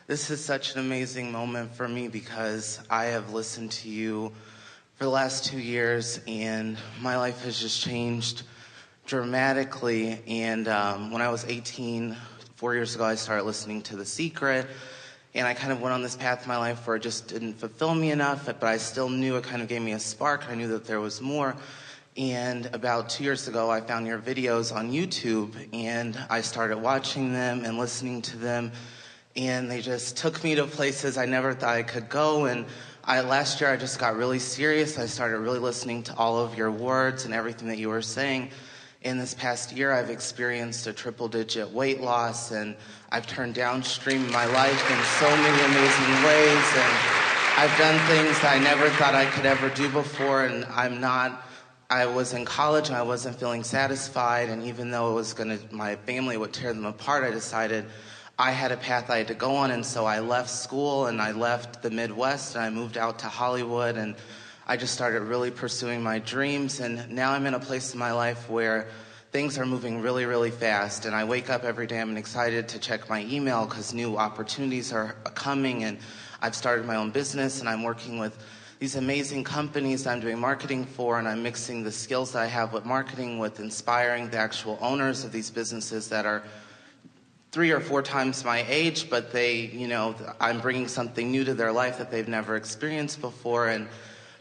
This is such an amazing moment for me because I have listened to you for the last 2 years and my life has just changed dramatically. And when I was 18, 4 years ago, I started listening to The Secret. And I kind of went on this path in my life where it just didn't fulfill me enough, but I still knew it kind of gave me a spark. I knew that there was more. And about 2 years ago, I found your videos on YouTube, and I started watching them and listening to them. And they just took me to places I never thought I could go. And last year, I just got really serious. I started really listening to all of your words and everything that you were saying. In this past year, I've experienced a triple-digit weight loss, and I've turned downstream in my life in so many amazing ways. And I've done things that I never thought I could ever do before, and I was in college and I wasn't feeling satisfied, and even though my family would tear them apart, I decided I had a path I had to go on, and so I left school and I left the Midwest and I moved out to Hollywood, and I just started really pursuing my dreams. And now I'm in a place in my life where things are moving really, really fast, and I wake up every day, I'm excited to check my email because new opportunities are coming, and I've started my own business and I'm working with these amazing companies that I'm doing marketing for, and I'm mixing the skills that I have with marketing with inspiring the actual owners of these businesses that are 3 or 4 times my age, but I'm bringing something new to their life that they've never experienced before. And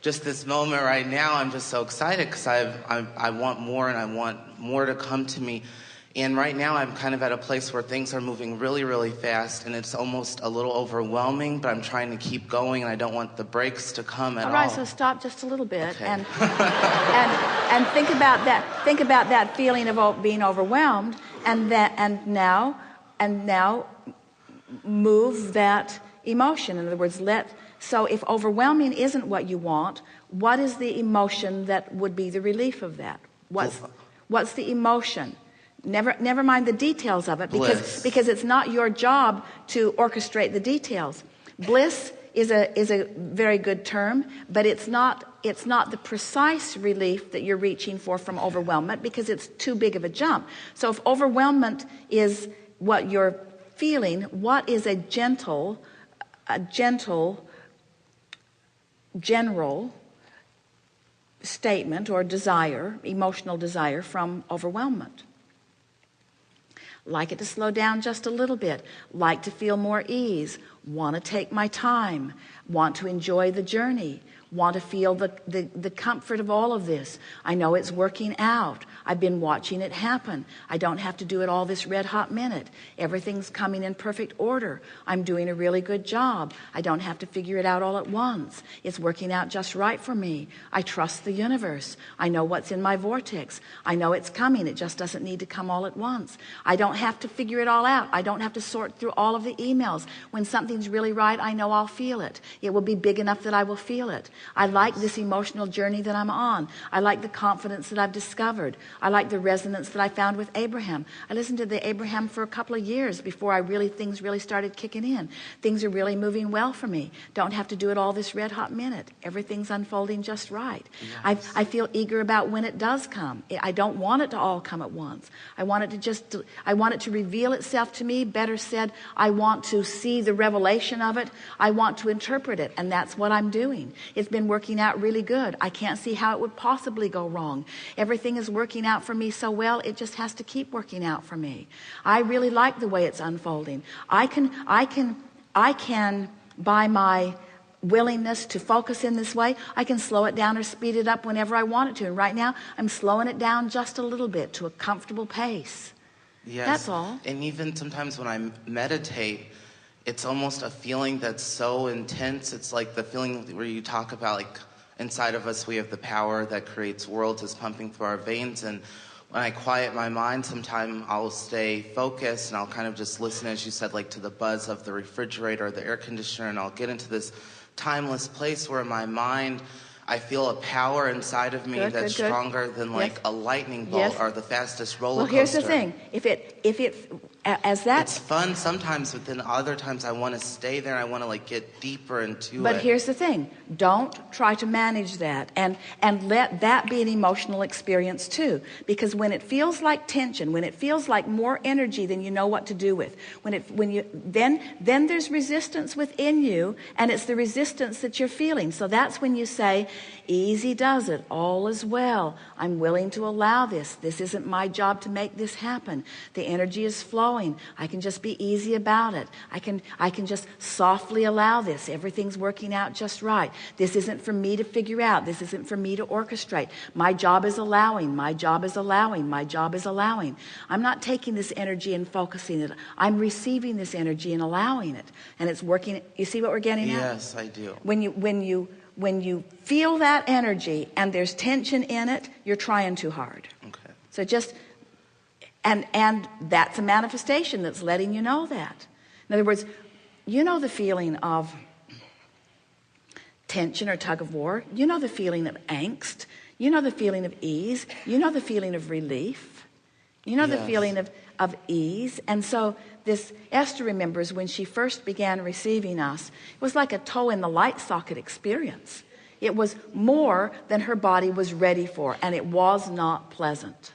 just this moment right now, I'm just so excited because I want more, and I want more to come to me. And right now, I'm kind of at a place where things are moving really, really fast, and it's almost a little overwhelming, but I'm trying to keep going, and I don't want the breaks to come at all. All right, so stop just a little bit, okay. and think about that. Think about that feeling of being overwhelmed, and now move that emotion. In other words, so if overwhelming isn't what you want, what is the emotion that would be the relief of that? What's the emotion? Never mind the details of it, because it's not your job to orchestrate the details. Bliss is a very good term, but it's not the precise relief that you're reaching for from overwhelmment, because it's too big of a jump. So if overwhelmment is what you're feeling, what is a general statement or desire, emotional desire from overwhelmment? Like it to slow down just a little bit, like to feel more ease, want to take my time, want to enjoy the journey, want to feel the comfort of all of this. I know it's working out. I've been watching it happen. I don't have to do it all this red hot minute. Everything's coming in perfect order. I'm doing a really good job. I don't have to figure it out all at once. It's working out just right for me. I trust the universe. I know what's in my vortex. I know it's coming. It just doesn't need to come all at once. I don't have to figure it all out. I don't have to sort through all of the emails. When something's really right, I know I'll feel it. It will be big enough that I will feel it. I like this emotional journey that I'm on. I like the confidence that I've discovered. I like the resonance that I found with Abraham. I listened to the Abraham for a couple of years before things really started kicking in. Things are really moving well for me. Don't have to do it all this red hot minute. Everything's unfolding just right. Yes. I feel eager about when it does come. I don't want it to all come at once. I want it to reveal itself to me. Better said, I want to see the revelation of it. I want to interpret it, and that's what I'm doing. It's been working out really good. I can't see how it would possibly go wrong. Everything is working out for me so well, it just has to keep working out for me. I really like the way it's unfolding. I can by my willingness to focus in this way, I can slow it down or speed it up whenever I want it to. And right now, I'm slowing it down just a little bit to a comfortable pace. Yes. That's all. And even sometimes when I meditate, it's almost a feeling that's so intense. It's like the feeling where you talk about, like, inside of us we have the power that creates worlds is pumping through our veins. And when I quiet my mind, sometimes I'll stay focused and I'll kind of just listen, as you said, like to the buzz of the refrigerator or the air conditioner, and I'll get into this timeless place where in my mind I feel a power inside of me that's stronger than like a lightning bolt or the fastest roller coaster. Well, here's the thing. as that. It's fun sometimes, but then other times I want to stay there. I want to like get deeper into it. But here's the thing. Don't try to manage that, and let that be an emotional experience too. Because when it feels like tension, when it feels like more energy than you know what to do with, then there's resistance within you, and it's the resistance that you're feeling. So that's when you say, easy does it, all is well. I'm willing to allow this. This isn't my job to make this happen. The energy is flowing. I can just be easy about it. I can just softly allow this. Everything's working out just right. This isn't for me to figure out. This isn't for me to orchestrate. My job is allowing. My job is allowing. My job is allowing. I'm not taking this energy and focusing it. I'm receiving this energy and allowing it. And it's working. You see what we're getting at? Yes, I do. When you feel that energy and there's tension in it, you're trying too hard. Okay. So just, and that's a manifestation that's letting you know that. In other words, you know the feeling of tension or tug of war. You know the feeling of angst. You know the feeling of ease. You know the feeling of relief. You know the feeling of ease. And so this, Esther remembers when she first began receiving us, it was like a toe in the light socket experience. It was more than her body was ready for, and it was not pleasant.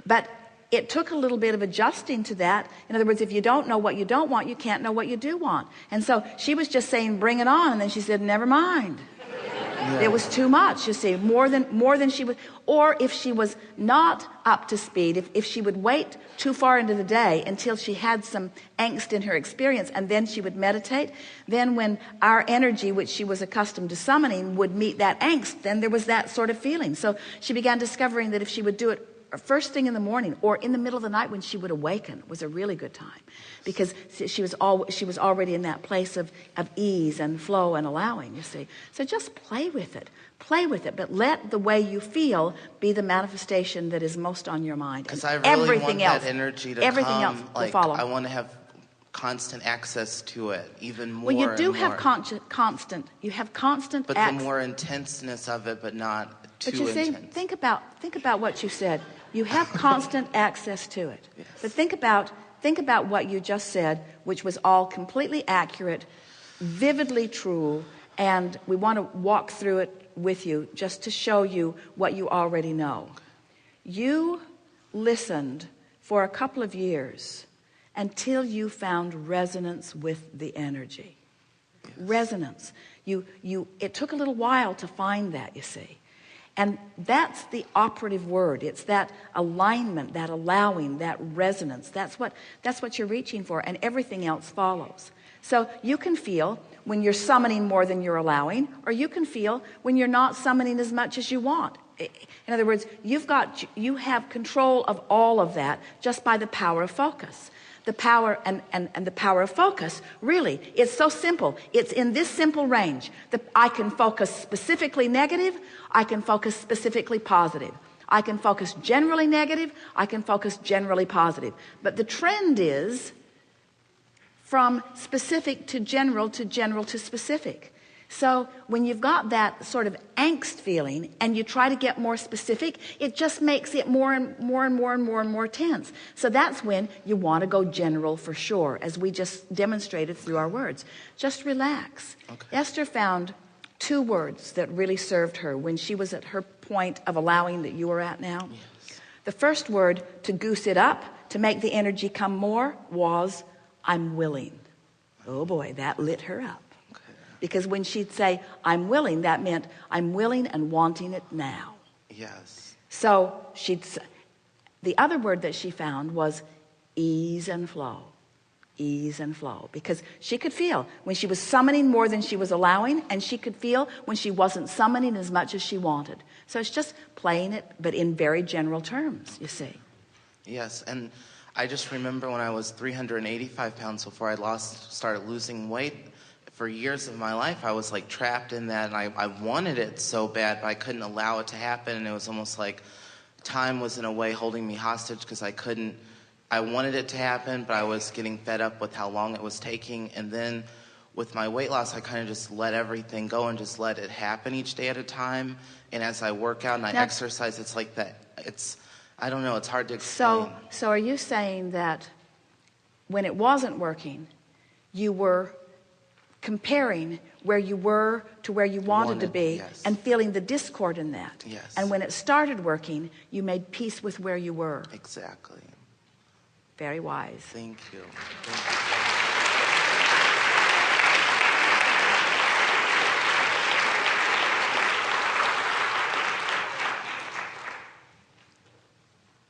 But it took a little bit of adjusting to that. In other words, if you don't know what you don't want, you can't know what you do want. And so she was just saying, bring it on. And then she said, never mind. Yeah. It was too much, you see, more than she would. Or if she was not up to speed, if she would wait too far into the day until she had some angst in her experience, and then she would meditate, then when our energy, which she was accustomed to summoning, would meet that angst, then there was that sort of feeling. So she began discovering that if she would do it first thing in the morning or in the middle of the night when she would awaken, was a really good time, because she was already in that place of ease and flow and allowing, you see. So just play with it, but let the way you feel be the manifestation that is most on your mind. Because I really want that energy to everything come. Else will like follow. I want to have constant access to it, even more. Well, you do have more. constant. You have constant. But the more intenseness of it, but not too intense. But you see, think about what you said. You have constant access to it. Yes. But think about what you just said, which was all completely accurate, vividly true, and we want to walk through it with you just to show you what you already know. You listened for a couple of years until you found resonance with the energy. Yes. Resonance. It took a little while to find that, you see. And that's the operative word. It's that alignment, that allowing, that resonance. That's what you're reaching for, and everything else follows. So you can feel when you're summoning more than you're allowing, or you can feel when you're not summoning as much as you want. In other words, you have control of all of that just by the power of focus. The power and the power of focus, really, it's so simple. It's in this simple range. I can focus specifically negative. I can focus specifically positive. I can focus generally negative. I can focus generally positive. But the trend is from specific to general to general to specific. So when you've got that sort of angst feeling and you try to get more specific, it just makes it more and more and more and more and more tense. So that's when you want to go general for sure, as we just demonstrated through our words. Just relax. Okay. Esther found 2 words that really served her when she was at her point of allowing that you are at now. Yes. The first word, to goose it up, to make the energy come more, was, I'm willing. Oh boy, that lit her up. Because when she'd say, I'm willing, that meant I'm willing and wanting it now. Yes. So the other word that she found was ease and flow. Ease and flow. Because she could feel when she was summoning more than she was allowing, and she could feel when she wasn't summoning as much as she wanted. So it's just playing it, but in very general terms, you see. Yes, and I just remember when I was 385 pounds before I started losing weight. For years of my life, I was like trapped in that, and I wanted it so bad, but I couldn't allow it to happen. And it was almost like time was in a way holding me hostage, because I wanted it to happen, but I was getting fed up with how long it was taking. And then with my weight loss, I kind of just let everything go and just let it happen each day at a time. And as I work out and I exercise, it's like that. I don't know. It's hard to explain. So are you saying that when it wasn't working, you were comparing where you were to where you wanted to be, yes. and feeling the discord in that? Yes. And when it started working, you made peace with where you were. Exactly. Very wise. Thank you. Thank you.